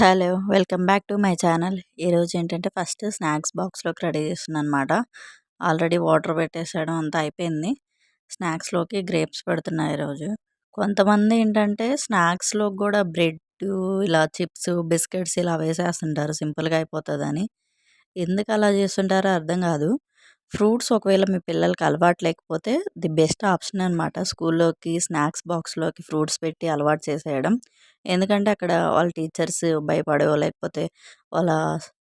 Hello! Welcome back to my channel. ఈరోజు ఏంటంటే first snacks బాక్స్‌లోకి రెడీ చేస్తున్నాననమాట. ఆల్రెడీ వాటర్ పెట్టేసేయడం అంతా అయిపోయింది. స్నాక్స్‌లోకి గ్రేప్స్ పెడుతున్నా ఈరోజు. కొంతమంది ఏంటంటే స్నాక్స్‌లోకి గూడా బ్రెడ్డు, ఇలా చిప్స్, బిస్కెట్స్ ఇలా వేసేస్తుంటారు సింపుల్‌గా అయిపోతదని. ఎందుకు అలా చేస్తుంటారో అర్థం కాదు. ఫ్రూట్స్ ఒకవేళ మీ పిల్లలకి అలవాటు లేకపోతే ది బెస్ట్ ఆప్షన్ అనమాట. స్కూల్లోకి స్నాక్స్ బాక్స్‌లోకి ఫ్రూట్స్ పెట్టి అలవాటు చేసేయడం. ఎందుకంటే అక్కడ వాళ్ళ టీచర్స్ భయపడో, లేకపోతే వాళ్ళ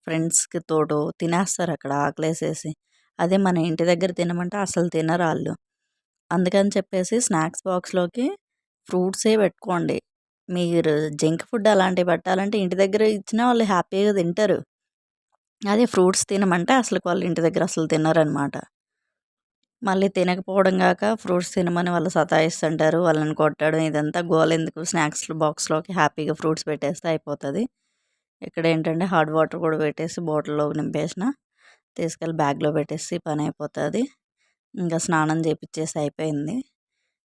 ఫ్రెండ్స్‌కి తోడో తినేస్తారక్కడ ఆకలేసేసి. అదే మన ఇంటి దగ్గర తినమంటే అసలు తినరాళ్ళు. అందుకని చెప్పేసి స్నాక్స్ బాక్స్‌లోకి ఫ్రూట్సే పెట్టుకోండి. మీరు జంక్ ఫుడ్ అలాంటివి పెట్టాలంటే ఇంటి దగ్గర ఇచ్చినా వాళ్ళు హ్యాపీగా తింటారు. అదే ఫ్రూట్స్ తినమంటే అసలుకి వాళ్ళ ఇంటి దగ్గర అసలు తినరనమాట. మళ్ళీ తినకపోవడం గాక ఫ్రూట్స్ తినమని వాళ్ళు సతాయిస్తుంటారు. వాళ్ళని కొట్టడం ఇదంతా గోలెందుకు స్నాక్స్ బాక్స్‌లోకి హ్యాపీగా ఫ్రూట్స్ పెట్టేస్తే అయిపోతది. ఇక్కడేంటంటే హాట్ వాటర్ కూడా పెట్టేసి బాటిల్‌లోకి నింపేసిన. తీసుకెళ్ళి బ్యాగ్‌లో పెట్టేసి పనయిపోతది. ఇంకా స్నానం చేపిచ్చేసి అయిపోయింది.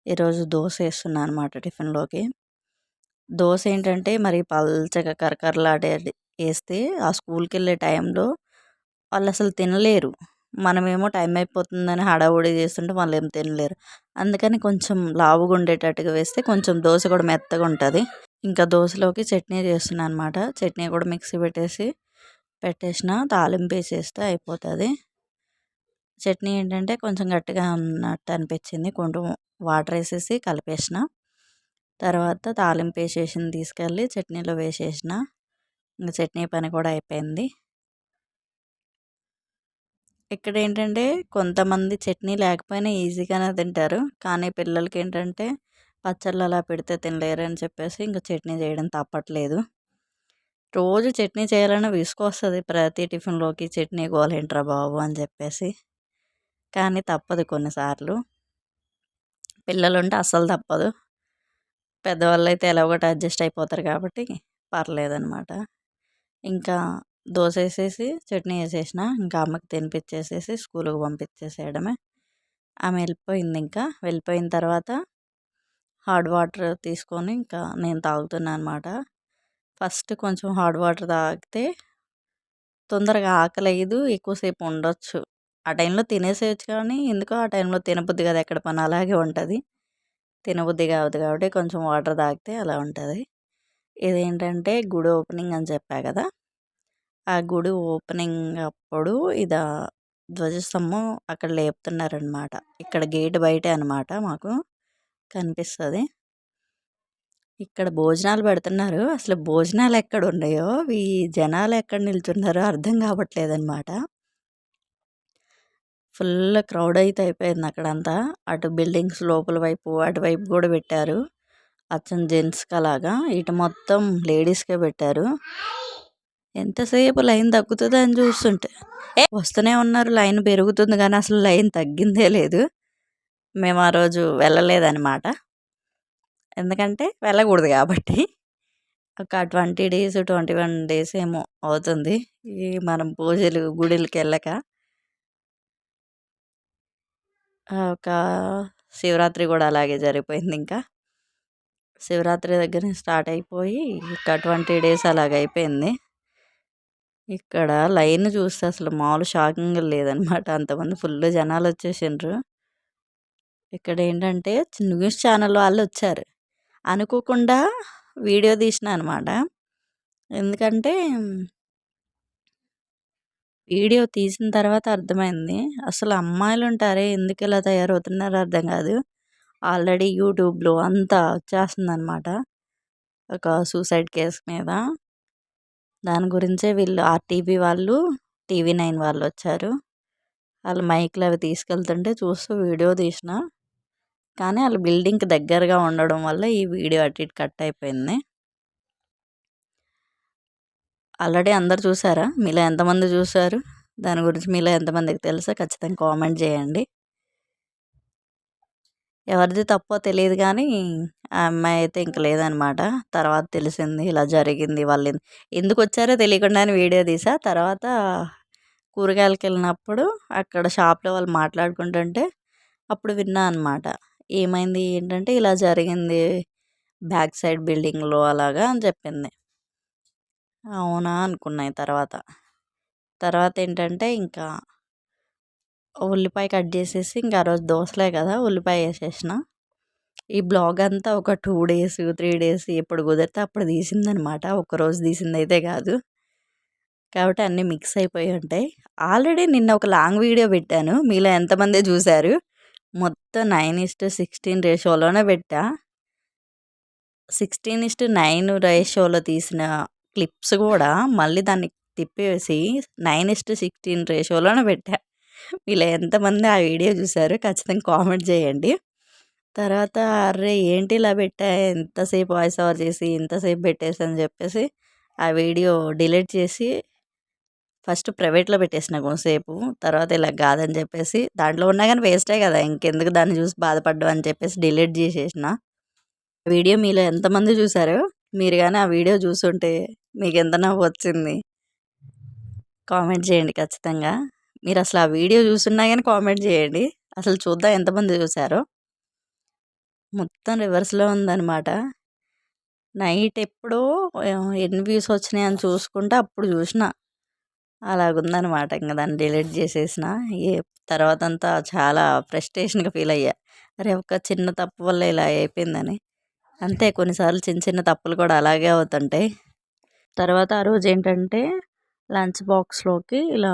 ఈరోజు దోస ఏస్తున్నా అనమాట టిఫిన్‌లోకి. దోస ఏంటంటే మరి పల్చగా కరకరలాడేది ఏస్తే ఆ స్కూల్‌కెళ్ళే టైంలో వాళ్ళసలు తినలేరు. మనమేమో టైం అయిపోతుందని హడావుడి చేస్తుంటే వాళ్ళేం తినలేరు. అందుకని కొంచెం లావుగుండేటట్టుగా వేస్తే కొంచెం దోస కూడా మెత్తగుంటది. ఇంకా దోసలోకి చట్నీ చేస్తున్నా అనమాట. చట్నీ కూడా మిక్సీ పెట్టేసిన తాలింపేసేస్తే అయిపోతది. చట్నీ ఏంటంటే కొంచెం గట్టిగా ఉన్నట్టు అనిపించింది. కొంచెం వాటర్ ఏసేసి కలిపేసిన. తర్వాత తాలింపేసేసింది తీసుకెళ్ళి చట్నీలో వేసేసిన. ఇంక చట్నీ పని కూడా అయిపోయింది. ఇక్కడేంటంటే కొంతమంది చట్నీ లేకపోయినా ఈజీగానే తింటారు. కానీ పిల్లలకేంటంటే పచ్చళ్ళు అలా పెడితే తినలేరని చెప్పేసి ఇంక చట్నీ చేయడం తప్పట్లేదు. రోజు చట్నీ చేయాలన్నా విసుగొస్తది. ప్రతి టిఫిన్‌లోకి చట్నీ గోలేంట్రా బాబు అని చెప్పేసి. కానీ తప్పదు కొన్నిసార్లు. పిల్లలుంటే అస్సలు తప్పదు. పెద్దవాళ్ళైతే ఎలాగోట అడ్జస్ట్ అయిపోతారు కాబట్టి పర్లేదనమాట. ఇంకా దోసేసేసి చట్నీ ఏసేసిన. ఇంకా అమ్మకి తినిపిచ్చేసేసి స్కూలుకి పంపించేసేయడమే. ఆమె వెళ్ళిపోయిందింకా. వెళ్ళిపోయిన తర్వాత హాట్ వాటర్ తీసుకొని ఇంకా నేను తాగుతున్నా అనమాట. ఫస్ట్ కొంచెం హాట్ వాటర్ తాగితే తొందరగా ఆకలేయదు. ఎక్కువసేపు ఉండొచ్చు. ఆ టైంలో తినేసేయొచ్చు కానీ ఎందుకో ఆ టైంలో తినబుద్ధి కాదు. ఎక్కడ పని అలాగే ఉంటది. తినబుద్ధి కాదు కాబట్టి కొంచెం వాటర్ తాగితే అలా ఉంటది. ఇదేంటంటే గుడి ఓపెనింగ్ అని చెప్పా కదా! ఆ గుడి ఓపెనింగ్ అప్పుడు ధ్వజస్తంభం అక్కడ లేపుతున్నారనమాట. ఇక్కడ గేట్ బయటే అనమాట మాకు కనిపిస్తది. ఇక్కడ భోజనాలు పెడుతున్నారు. అసలు భోజనాలు ఎక్కడున్నాయో, ఈ జనాలు ఎక్కడ నిల్చున్నారో అర్థం కావట్లేదనమాట. ఫుల్ క్రౌడ్ అయితే అయిపోయింది అక్కడంతా. అటు బిల్డింగ్స్ లోపల వైపు, అటువైపు కూడా పెట్టారు. అచ్చం జెంట్స్‌కి అలాగా. ఇటు మొత్తం లేడీస్‌కే పెట్టారు. ఎంతసేపు లైన్ తగ్గుతదని చూస్తుంటే వస్తూనే ఉన్నారు. లైన్ పెరుగుతుంది గానీ అసలు లైన్ తగ్గిందే లేదు. మేము ఆ రోజు వెళ్ళలేదనమాట. ఎందుకంటే వెళ్ళకూడదు కాబట్టి. ఒక 20 డేస్, 21 డేస్ ఏమో అవుతుంది. ఈ మనం పూజలు, గుడులకెళ్ళక. ఒక శివరాత్రి గూడా అలాగే జరిగిపోయిందింకా. శివరాత్రి దగ్గర నుంచి స్టార్ట్ అయిపోయి ఒక 20 డేస్ అలాగయిపోయింది. ఇక్కడ లైన్ చూస్తే అసలు మామూలు షాకింగ్‌గా లేదనమాట. అంతమంది ఫుల్ జనాలొచ్చేసిండ్రు. ఇక్కడేంటంటే న్యూస్ ఛానల్ వాళ్ళొచ్చారు. అనుకోకుండా వీడియో తీసినా అనమాట. ఎందుకంటే వీడియో తీసిన తర్వాత అర్థమైంది. అసలు అమ్మాయిలుంటారే ఎందుకిలా తయారవుతున్నారో అర్థం కాదు. ఆల్రెడీ యూట్యూబ్‌లో అంతా వచ్చేస్తుందనమాట. ఒక సూసైడ్ కేస్ మీద. దాని గురించే వీళ్ళు ఆర్‌టీవీ వాళ్ళు, టీవీ9 వాళ్ళొచ్చారు. ఆళ్ళు మైక్‌లు అవి తీసుకెళ్తుంటే చూస్తూ వీడియో తీసిన. కానీ ఆళ్ళు బిల్డింగ్‌కి దగ్గరగా ఉండడం వల్ల ఈ వీడియో అటు ఇటు కట్ అయిపోయింది. ఆల్రెడీ అందరూ చూసారా? మీలో ఎంతమంది చూసారు? దాని గురించి మీలో ఎంతమందికి తెలుసో ఖచ్చితంగా కామెంట్ చేయండి. ఎవరిది తప్పో తెలీదు గానీ, ఆ అమ్మాయి అయితే ఇంక లేదనమాట. తర్వాత తెలిసింది ఇలా జరిగింది. వాళ్ళు ఎందుకొచ్చారో తెలియకుండానే వీడియో తీసా. తర్వాత కూరగాయలకెళ్ళినప్పుడు అక్కడ షాప్‌లో వాళ్ళు మాట్లాడుకుంటుంటే అప్పుడు విన్నా అనమాట. ఏమైంది ఏంటంటే, ఇలా జరిగింది బ్యాక్ సైడ్ బిల్డింగ్‌లో అలాగా అని చెప్పింది. అవునా అనుకున్నాయి తర్వాత. తర్వాత ఏంటంటే ఇంకా ఉల్లిపాయ కట్ చేసేసి ఇంకా ఆ రోజు దోసలే కదా ఉల్లిపాయ వేసేసిన. ఈ బ్లాగ్ అంతా ఒక 2 డేస్, 3 డేస్ ఎప్పుడు కుదిరితే అప్పుడు తీసిందనమాట. ఒక్కరోజు తీసిందైతే కాదు. కాబట్టి అన్నీ మిక్స్ అయిపోయి ఉంటాయి. ఆల్రెడీ నిన్న ఒక లాంగ్ వీడియో పెట్టాను. మీలో ఎంతమంది చూసారు? మొత్తం 9:16 రేషియోలోనే పెట్టా. 16:9 రేషియోలో తీసిన క్లిప్స్ కూడా మళ్ళీ దాన్ని తిప్పేసి 9:16 రేషియోలోనే పెట్టా. మీలో ఎంతమంది ఆ వీడియో చూసారు? ఖచ్చితంగా కామెంట్ చేయండి. తర్వాత అర్రే ఏంటి ఇలా పెట్టా, ఎంతసేపు వాయిస్ ఓవర్ చేసి ఇంతసేపు పెట్టేసి అని చెప్పేసి ఆ వీడియో డిలీట్ చేసి ఫస్ట్ ప్రైవేట్లో పెట్టేసిన కొంతసేపు. తర్వాత ఇలా కాదని చెప్పేసి దాంట్లో ఉన్నా కానీ వేస్టే కదా, ఇంకెందుకు దాన్ని చూసి బాధపడ్డం అని చెప్పేసి డిలీట్ చేసేసిన. వీడియో మీలో ఎంతమంది చూసారో, మీరు కానీ ఆ వీడియో చూసుంటే మీకు ఎంత నవ్వు వచ్చింది కామెంట్ చేయండి ఖచ్చితంగా. మీరు అసలు ఆ వీడియో చూసున్నా కానీ కామెంట్ చేయండి. అసలు చూద్దాం ఎంతమంది చూసారో. మొత్తం రివర్స్లో ఉందన్నమాట. నైట్ ఎప్పుడో ఎన్ని వ్యూస్ వచ్చినాయి అని చూసుకుంటే అప్పుడు చూసిన. అలాగుందనమాట. ఇంక దాన్ని డిలీట్ చేసేసిన. ఏ తర్వాతంతా చాలా ఫ్రస్ట్రేషన్‌గా ఫీల్ అయ్యా. అరే! ఒక చిన్న తప్పు వల్ల ఇలా అయిపోయిందని. అంతే కొన్నిసార్లు చిన్న చిన్న తప్పులు కూడా అలాగే అవుతుంటాయి. తర్వాత ఆ రోజేంటంటే లంచ్ బాక్స్‌లోకి ఇలా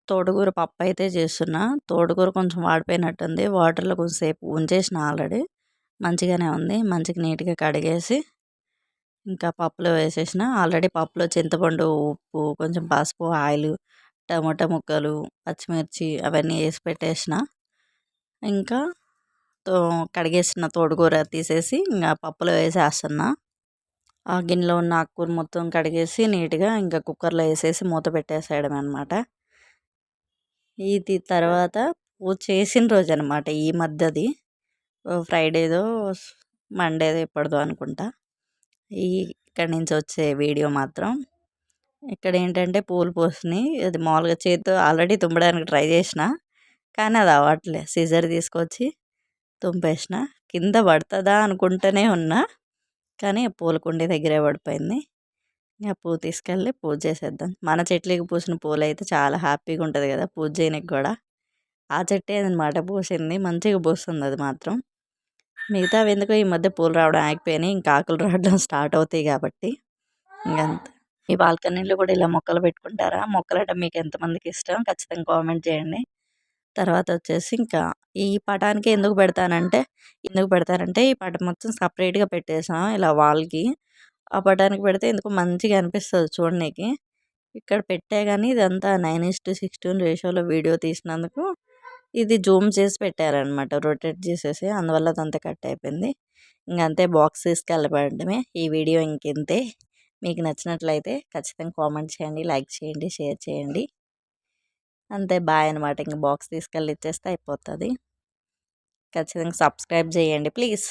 తోటకూర పప్పయితే చేస్తున్నా. తోటకూర కొంచెం వాడిపోయినట్టుంది. వాటర్‌లో కొంచెంసేపు ఉంచేసిన ఆల్రెడీ. మంచిగానే ఉంది. మంచిగా నీట్‌గా కడిగేసి ఇంకా పప్పులో వేసేసిన. ఆల్రెడీ పప్పులో చింతపండు, ఉప్పు, కొంచెం పసుపు, ఆయిలు, టమోటా ముక్కలు, పచ్చిమిర్చి అవన్నీ ఏసి పెట్టేసిన. ఇంకా తో కడిగేసిన తోటకూర తీసేసి ఇంగ పప్పులో వేసేస్తున్నా. ఆ గిన్నెలో ఉన్న ఆకుకూర మొత్తం కడిగేసి నీట్‌గా ఇంకా కుక్కర్‌లో ఏసేసి మూత పెట్టేసేయడమే అనమాట. ఇది తర్వాత పూజ చేసిన రోజనమాట ఈ మధ్యది. ఫ్రైడేదో, మండేదో ఎప్పటిదో అనుకుంటా. ఇక్కడి నుంచి వచ్చే వీడియో మాత్రం. ఇక్కడేంటంటే పూలు పూసినాయి. అది మామూలుగా చేత్తో ఆల్రెడీ తుంపడానికి ట్రై చేసిన. కానీ అది అవ్వట్లే. సిజర్ తీసుకొచ్చి తుంపేసిన. కింద పడతదా అనుకుంటూనే ఉన్నా. కానీ పూల కుండీ దగ్గరే పడిపోయింది. ఇంక పువ్వు తీసుకెళ్ళి పూజ చేసేద్దాం. మన చెట్లకి పూసిన పూలైతే చాలా హ్యాపీగా ఉంటుంది కదా పూజ చేయనికి కూడా. ఆ చెట్టే అనమాట పూసింది. మంచిగా పూస్తుంది అది మాత్రం. మిగతావి ఎందుకో ఈ మధ్య పూలు రావడం ఆగిపోయినాయి. ఇంకా ఆకులు రావడం స్టార్ట్ అవుతాయి కాబట్టి ఇంకంతే. మీ బాల్కనీలో కూడా ఇలా మొక్కలు పెట్టుకుంటారా? మొక్కలంటే మీకు ఎంతమందికి ఇష్టం? ఖచ్చితంగా కామెంట్ చేయండి. తర్వాత వచ్చేసి ఇంకా ఈ పటానికి ఎందుకు పెడతానంటే ఈ పటం మొత్తం సపరేట్‌గా పెట్టేసా ఇలా వాల్‌కి. ఆ పటానికి పెడితే ఎందుకో మంచిగా అనిపిస్తది చూడనీకి. ఇక్కడ పెట్టా గానీ ఇదంతా 9:16 రేషియోలో వీడియో తీసినందుకు ఇది జూమ్ చేసి పెట్టారనమాట. రొటేట్ చేసేసి అందువల్ల అదంతా కట్ అయిపోయింది. ఇంకంతే బాక్స్ తీసుకెళ్ళిపోవడమే. ఈ వీడియో ఇంకింతే. మీకు నచ్చినట్లయితే ఖచ్చితంగా కామెంట్ చేయండి, లైక్ చేయండి, షేర్ చేయండి. అంతే బాయ్ అనమాట. ఇంక బాక్స్ తీసుకెళ్ళి ఇచ్చేస్తే అయిపోతది. ఖచ్చితంగా సబ్స్క్రైబ్ చేయండి ప్లీజ్.